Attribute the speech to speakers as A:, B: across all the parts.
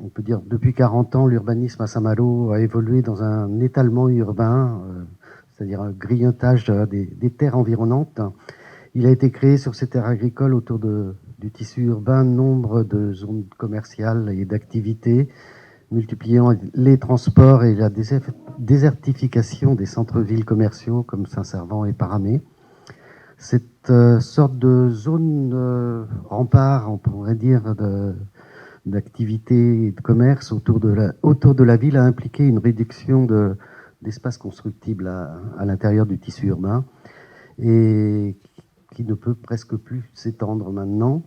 A: on peut dire depuis 40 ans, l'urbanisme à Saint-Malo a évolué dans un étalement urbain, c'est-à-dire un grignotage des terres environnantes. Il a été créé sur ces terres agricoles autour du tissu urbain nombre de zones commerciales et d'activités, multipliant les transports et la désertification des centres-villes commerciaux comme Saint-Servant et Paramé. Cette sorte de zone rempart, on pourrait dire, d'activité et de commerce autour de la ville a impliqué une réduction d'espace constructible à l'intérieur du tissu urbain et qui ne peut presque plus s'étendre maintenant.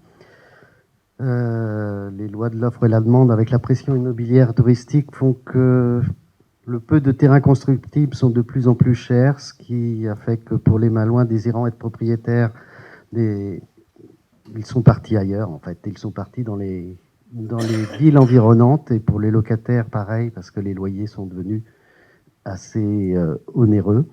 A: Les lois de l'offre et la demande avec la pression immobilière touristique font que le peu de terrains constructibles sont de plus en plus chers, ce qui a fait que pour les Malouins désirant être propriétaires, ils sont partis ailleurs en fait. Ils sont partis dans les villes environnantes, et pour les locataires, pareil, parce que les loyers sont devenus assez onéreux.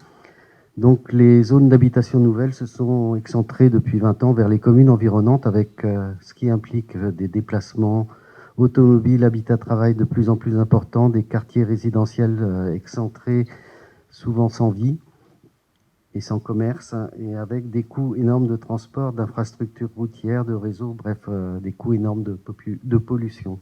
A: Donc les zones d'habitation nouvelles se sont excentrées depuis 20 ans vers les communes environnantes, avec ce qui implique des déplacements automobiles, habitat-travail de plus en plus importants, des quartiers résidentiels excentrés, souvent sans vie et sans commerce, et avec des coûts énormes de transport, d'infrastructures routières, de réseaux, bref, des coûts énormes de pollution.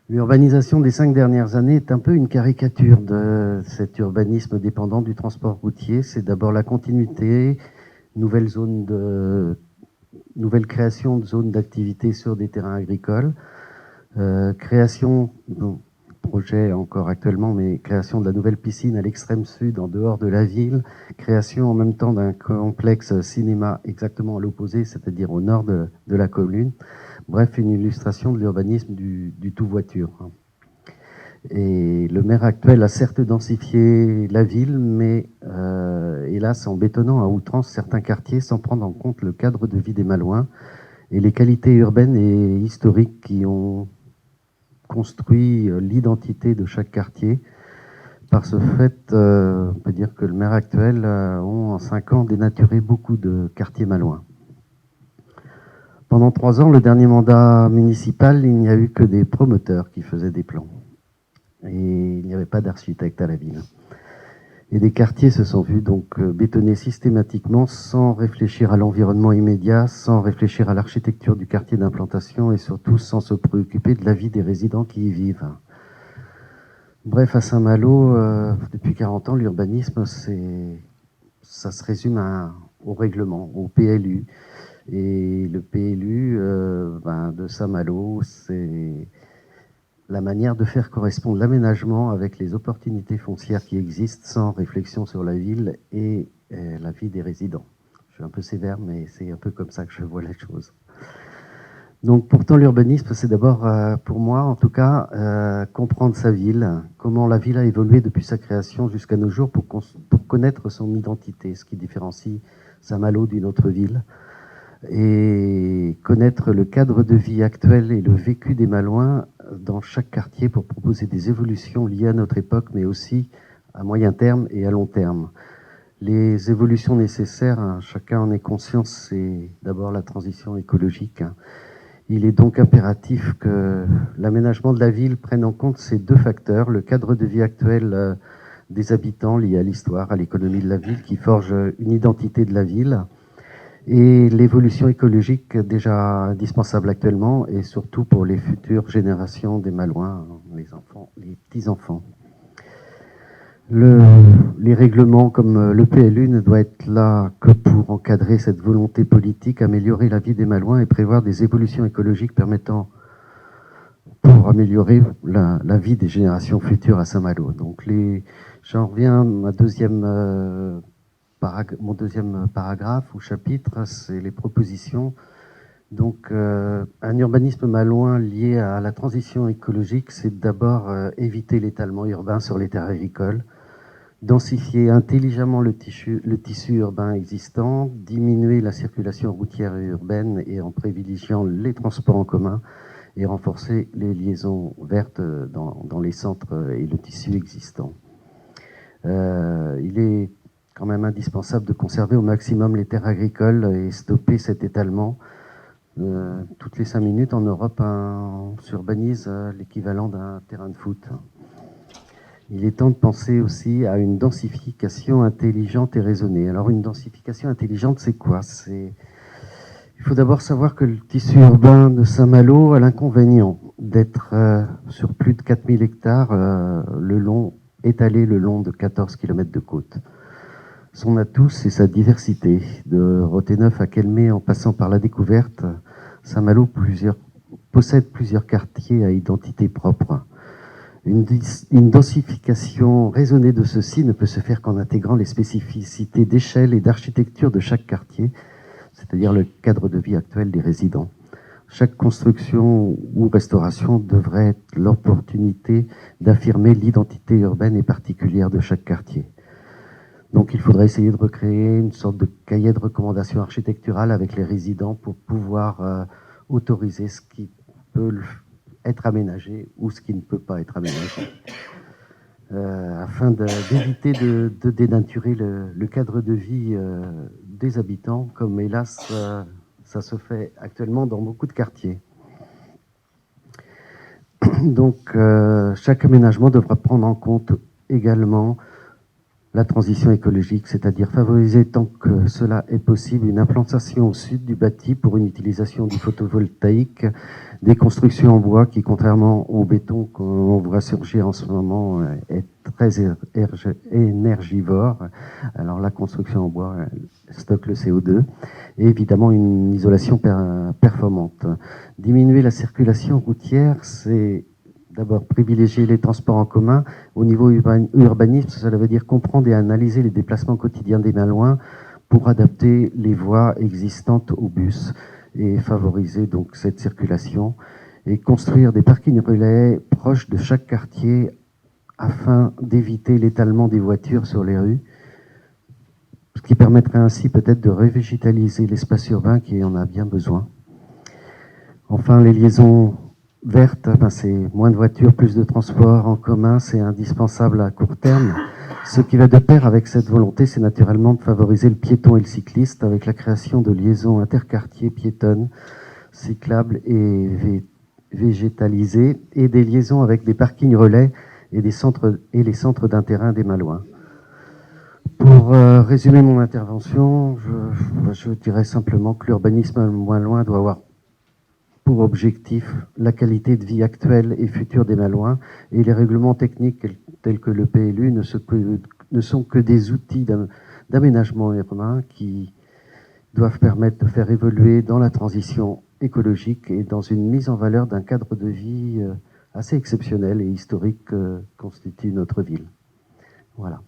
A: L'urbanisation des 5 dernières années est un peu une caricature de cet urbanisme dépendant du transport routier. C'est d'abord la continuité, nouvelle création de zones d'activité sur des terrains agricoles, création, projet encore actuellement, mais création de la nouvelle piscine à l'extrême sud, en dehors de la ville, création en même temps d'un complexe cinéma exactement à l'opposé, c'est-à-dire au nord de la commune. Bref, une illustration de l'urbanisme du tout-voiture. Et le maire actuel a certes densifié la ville, mais hélas, en bétonnant à outrance certains quartiers sans prendre en compte le cadre de vie des Malouins et les qualités urbaines et historiques qui ont construit l'identité de chaque quartier. Par ce fait, on peut dire que le maire actuel a en 5 ans dénaturé beaucoup de quartiers malouins. Pendant 3 ans, le dernier mandat municipal, il n'y a eu que des promoteurs qui faisaient des plans. Et il n'y avait pas d'architecte à la ville. Et des quartiers se sont vus donc bétonnés systématiquement, sans réfléchir à l'environnement immédiat, sans réfléchir à l'architecture du quartier d'implantation et surtout sans se préoccuper de la vie des résidents qui y vivent. Bref, à Saint-Malo, depuis 40 ans, l'urbanisme, ça se résume au règlement, au PLU. Et le PLU de Saint-Malo, c'est la manière de faire correspondre l'aménagement avec les opportunités foncières qui existent, sans réflexion sur la ville et la vie des résidents. Je suis un peu sévère, mais c'est un peu comme ça que je vois les choses. Donc pourtant, l'urbanisme, c'est d'abord, pour moi en tout cas, comprendre sa ville, comment la ville a évolué depuis sa création jusqu'à nos jours pour connaître son identité, ce qui différencie Saint-Malo d'une autre ville, et connaître le cadre de vie actuel et le vécu des Malouins dans chaque quartier pour proposer des évolutions liées à notre époque, mais aussi à moyen terme et à long terme. Les évolutions nécessaires, chacun en est conscient, c'est d'abord la transition écologique. Il est donc impératif que l'aménagement de la ville prenne en compte ces 2 facteurs, le cadre de vie actuel des habitants lié à l'histoire, à l'économie de la ville, qui forge une identité de la ville, et l'évolution écologique déjà indispensable actuellement, et surtout pour les futures générations des Malouins, les enfants, les petits-enfants. Les règlements comme le PLU ne doit être là que pour encadrer cette volonté politique, améliorer la vie des Malouins et prévoir des évolutions écologiques permettant pour améliorer la vie des générations futures à Saint-Malo. Donc j'en reviens à mon deuxième paragraphe ou chapitre, c'est les propositions. Donc un urbanisme malouin lié à la transition écologique, c'est d'abord éviter l'étalement urbain sur les terres agricoles, densifier intelligemment le tissu urbain existant, diminuer la circulation routière et urbaine et en privilégiant les transports en commun, et renforcer les liaisons vertes dans les centres et le tissu existant. Il est quand même indispensable de conserver au maximum les terres agricoles et stopper cet étalement Toutes les 5 minutes, en Europe, on s'urbanise l'équivalent d'un terrain de foot. Il est temps de penser aussi à une densification intelligente et raisonnée. Alors, une densification intelligente, c'est quoi? Il faut d'abord savoir que le tissu urbain de Saint-Malo a l'inconvénient d'être sur plus de 4000 hectares étalé le long de 14 km de côte. Son atout, c'est sa diversité. De Roténeuf à Kelmé, en passant par la découverte, Saint-Malo possède plusieurs quartiers à identité propre. Une densification raisonnée de ceux-ci ne peut se faire qu'en intégrant les spécificités d'échelle et d'architecture de chaque quartier, c'est-à-dire le cadre de vie actuel des résidents. Chaque construction ou restauration devrait être l'opportunité d'affirmer l'identité urbaine et particulière de chaque quartier. Donc il faudrait essayer de recréer une sorte de cahier de recommandations architecturales avec les résidents pour pouvoir autoriser ce qui peut être aménagé ou ce qui ne peut pas être aménagé. Afin d'éviter de dénaturer le cadre de vie des habitants, comme hélas ça se fait actuellement dans beaucoup de quartiers. Donc chaque aménagement devra prendre en compte également la transition écologique, c'est-à-dire favoriser tant que cela est possible une implantation au sud du bâti pour une utilisation du photovoltaïque, des constructions en bois qui, contrairement au béton qu'on voit surgir en ce moment, est très énergivore. Alors la construction en bois stocke le CO2 et évidemment une isolation performante. Diminuer la circulation routière, c'est d'abord privilégier les transports en commun. Au niveau urbanisme, cela veut dire comprendre et analyser les déplacements quotidiens des Malouins pour adapter les voies existantes aux bus et favoriser donc cette circulation et construire des parkings relais proches de chaque quartier afin d'éviter l'étalement des voitures sur les rues, ce qui permettrait ainsi peut-être de revégétaliser l'espace urbain qui en a bien besoin. Enfin, les liaisons verte, c'est moins de voitures, plus de transports en commun, c'est indispensable à court terme. Ce qui va de pair avec cette volonté, c'est naturellement de favoriser le piéton et le cycliste avec la création de liaisons interquartiers piétonnes, cyclables et végétalisées, et des liaisons avec des parkings relais et les centres d'intérêt des Malouins. Pour résumer mon intervention, je dirais simplement que l'urbanisme moins loin doit avoir pour objectif la qualité de vie actuelle et future des Malouins, et les règlements techniques tels que le PLU ne sont que des outils d'aménagement urbain qui doivent permettre de faire évoluer dans la transition écologique et dans une mise en valeur d'un cadre de vie assez exceptionnel et historique que constitue notre ville. Voilà.